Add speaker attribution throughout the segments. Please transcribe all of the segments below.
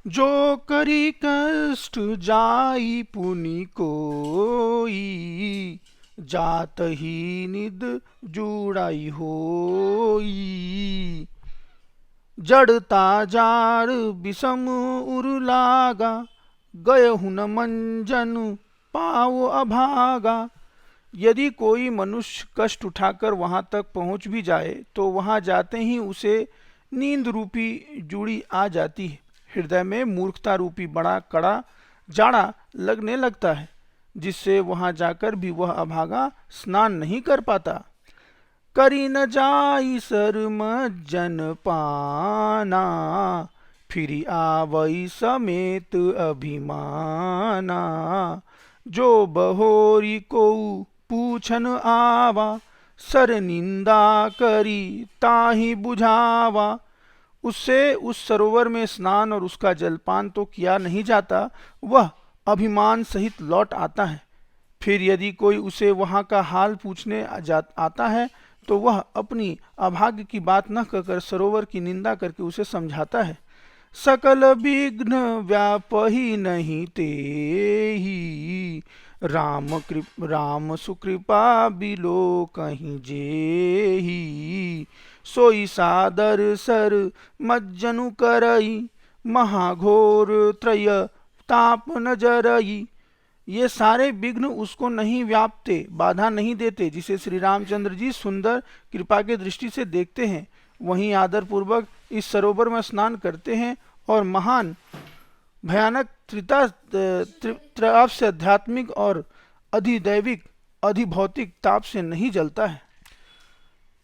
Speaker 1: जो करी कष्ट जाई पुनि कोई, जात ही निद जुड़ाई होई। जड़ता जार विषम उर लागा, गय हुन मंजन पाओ अभागा। यदि कोई मनुष्य कष्ट उठाकर वहां तक पहुंच भी जाए तो वहां जाते ही उसे नींद रूपी जूड़ी आ जाती है। हृदय में मूर्खता रूपी बड़ा कड़ा जाड़ा लगने लगता है, जिससे वहां जाकर भी वह अभागा स्नान नहीं कर पाता। करी न जाई शर्म जन पाना, फिरी आवई समेत अभिमाना। जो बहोरी को पूछन आवा, सर निंदा करी ताही बुझावा। उससे उस सरोवर में स्नान और उसका जलपान तो किया नहीं जाता, वह अभिमान सहित लौट आता है। फिर यदि कोई उसे वहां का हाल पूछने आता है तो वह अपनी अभाग्य की बात न कहकर सरोवर की निंदा करके उसे समझाता है। सकल विघ्न व्यापही नहीं तेहि, राम सुकृपा बिलो कहीं जेहि। सोई सादर सर मज्जनु करई, महाघोर त्रय ताप न जरई। ये सारे विघ्न उसको नहीं व्यापते, बाधा नहीं देते, जिसे श्री रामचंद्र जी सुंदर कृपा के दृष्टि से देखते हैं। वहीं आदर पूर्वक इस सरोवर में स्नान करते हैं और महान भयानक ताप से आध्यात्मिक और अधिदैविक अधिभौतिक ताप से नहीं जलता है।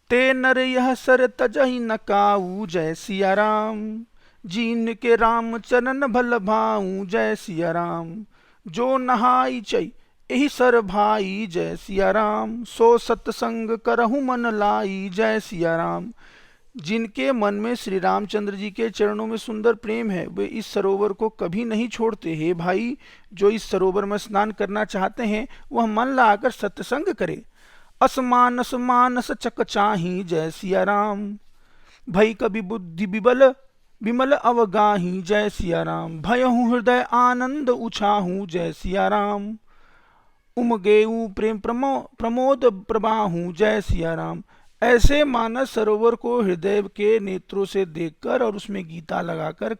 Speaker 1: ते नर यह सर तजहि न काऊ, जय सिया राम। जीन के राम चरण भल भाऊ, जय सिया राम। जो नहाई चई यही सर भाई, जय सिया राम। सो सत्संग करहु मन लाई, जय सिया राम। जिनके मन में श्री रामचंद्र जी के चरणों में सुंदर प्रेम है, वे इस सरोवर को कभी नहीं छोड़ते। हे भाई, जो इस सरोवर में स्नान करना चाहते हैं वह मन लगाकर सत्संग करे। असमानस मानस चक चाही, जय सिया राम। भई कभी बुद्धि विबल विमल अवगाही, जय सिया राम। भयहु हृदय आनंद उछाहू, जय सिया राम। उमगेऊ प्रेम प्रमोद प्रबाहू, जय सिया राम। ऐसे मानस सरोवर को हृदय के नेत्रों से देखकर और उसमें गोता लगाकर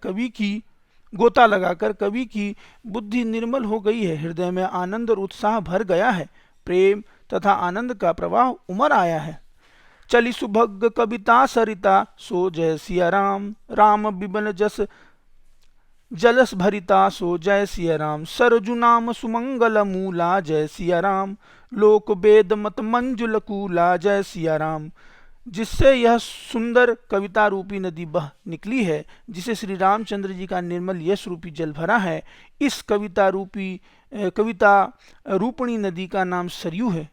Speaker 1: कवि की बुद्धि निर्मल हो गई है। हृदय में आनंद और उत्साह भर गया है। प्रेम तथा आनंद का प्रवाह उमड़ आया है। चली सुभग कविता सरिता, सो जय सिया राम। राम बिमल जस जलस भरिता, सो जय सिया राम। सरजु नाम सुमंगल मूला, जय सिया राम। लोक वेद मत मंजुल कूला, जय सिया राम। जिससे यह सुंदर कविता रूपी नदी बह निकली है, जिसे श्री रामचंद्र जी का निर्मल यश रूपी जल भरा है। इस कविता रूपणी नदी का नाम सरयू है,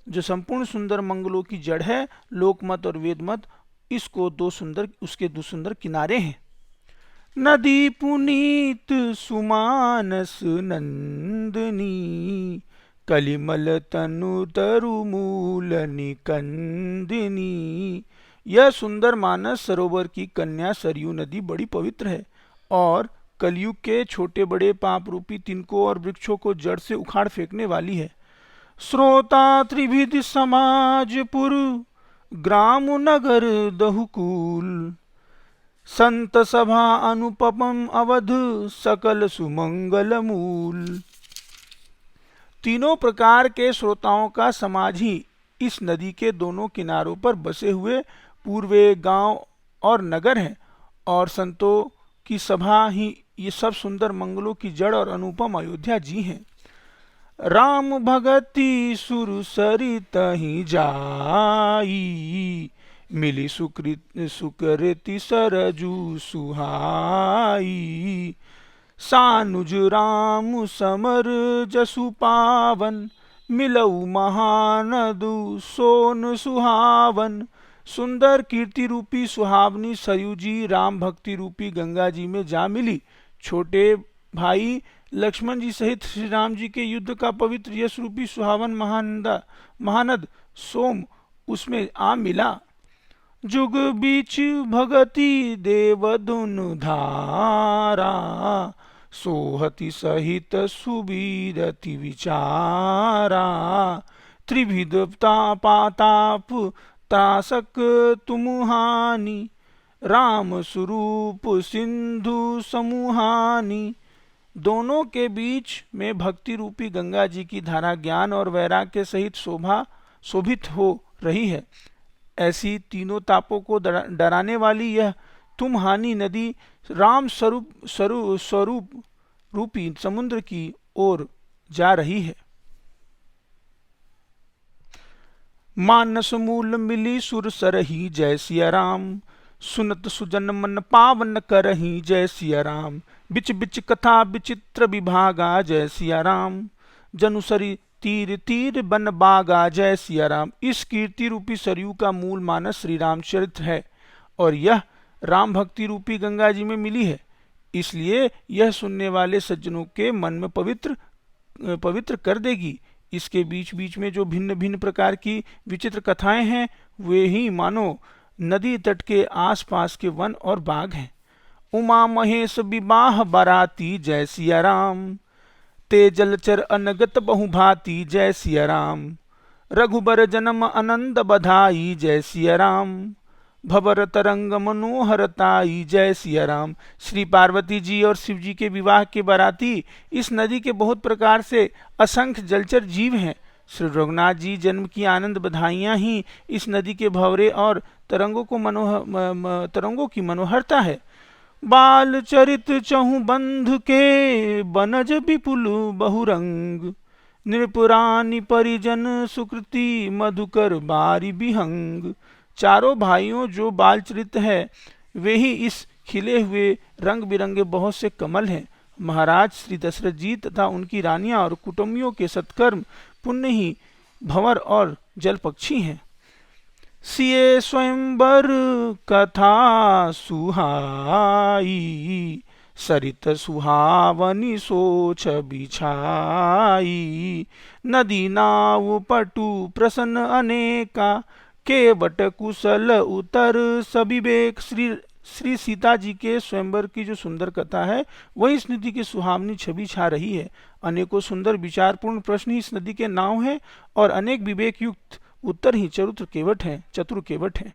Speaker 1: जो संपूर्ण सुंदर मंगलों की जड़ है। लोकमत और वेदमत उसके दो सुंदर किनारे हैं। नदी पुनीत सुमानस नंदनी, कलिमल तनु तरु मूल निकंदिनी। यह सुंदर मानस सरोवर की कन्या सरयू नदी बड़ी पवित्र है और कलयुग के छोटे बड़े पाप रूपी तिनकों और वृक्षों को जड़ से उखाड़ फेंकने वाली है। श्रोता त्रिविध समाजपुर, ग्राम नगर दहुकूल। संत सभा अनुपम अवध, सकल सुमंगल मूल। तीनों प्रकार के श्रोताओं का समाज ही इस नदी के दोनों किनारों पर बसे हुए पूर्वे गांव और नगर हैं, और संतों की सभा ही ये सब सुंदर मंगलों की जड़ और अनुपम अयोध्या जी हैं। राम भगति सुर सरित ही जाई, मिली सुकृति सरजू सुहाई। सानुज राम समर जसु पावन, मिलऊ महानदु सोन सुहावन। सुंदर कीर्ति रूपी सुहावनी सरयू जी राम भक्ति रूपी गंगा जी में जा मिली। छोटे भाई लक्ष्मण जी सहित श्री राम जी के युद्ध का पवित्र यश रूपी सुहावन महानद सोम उसमें आ मिला। जुग बीच भगति देव दुनु धारा, सोहति सहित सुबीरति विचारा, त्रिविध पाताप त्रासक तुमुहानी, राम स्वरूप सिंधु समूहानी। दोनों के बीच में भक्ति रूपी गंगा जी की धारा ज्ञान और वैराग्य के सहित शोभित हो रही है। ऐसी तीनों तापों को डराने वाली यह तुमहानी नदी राम स्वरूप रूपी समुद्र की ओर जा रही है। मानस मूल मिली सुर सरही जय सिया राम, सुनत सुजन मन पावन करही जय सिया राम, बिच बिच कथा विचित्र विभागा जय सिया राम, जनुसरी तीर तीर बन बागा जय सिया राम। इस कीर्ति रूपी सरयू का मूल मानस श्री रामचरित्र है और यह राम भक्ति रूपी गंगा जी में मिली है, इसलिए यह सुनने वाले सज्जनों के मन में पवित्र कर देगी। इसके बीच बीच में जो भिन्न भिन्न प्रकार की विचित्र कथाएं हैं वे ही मानो नदी तट के आसपास के वन और बाग हैं। उमा महेश विवाह बाराती जय सिया राम, ते जलचर अनगत बहुभाती जय सिया राम, रघुबर जन्म आनंद बधाई जय सिया राम, भवर तरंग मनोहरताई जय सिया राम। श्री पार्वती जी और शिव जी के विवाह के बाराती इस नदी के बहुत प्रकार से असंख्य जलचर जीव हैं। श्री रघुनाथ जी जन्म की आनंद बधाइयाँ ही इस नदी के भंवरे और तरंगों की मनोहरता है। बाल चरित चहु बंधु के बनज विपुल बहुरंग, नृपुरानी परिजन सुकृति मधुकर बारी बिहंग। चारों भाइयों जो बाल चरित है वे ही इस खिले हुए रंग बिरंगे बहुत से कमल हैं। महाराज श्री दशरथ जी तथा उनकी रानियां और कुटुंबियों के सत्कर्म पुण्य ही भंवर और जल पक्षी हैं। सिए स्वयंवर कथा सुहाई, सरित सुहावनी सोच बिछाई, नदी नाव पटु प्रसन्न अनेका, केवट कुशल उतर सविवेक। श्री सीता जी के स्वयंवर की जो सुंदर कथा है वही इस नदी की सुहावनी छवि छा रही है। अनेकों सुंदर विचारपूर्ण प्रश्न ही इस नदी के नाव हैं और अनेक विवेक युक्त उत्तर ही चतुर केवट हैं।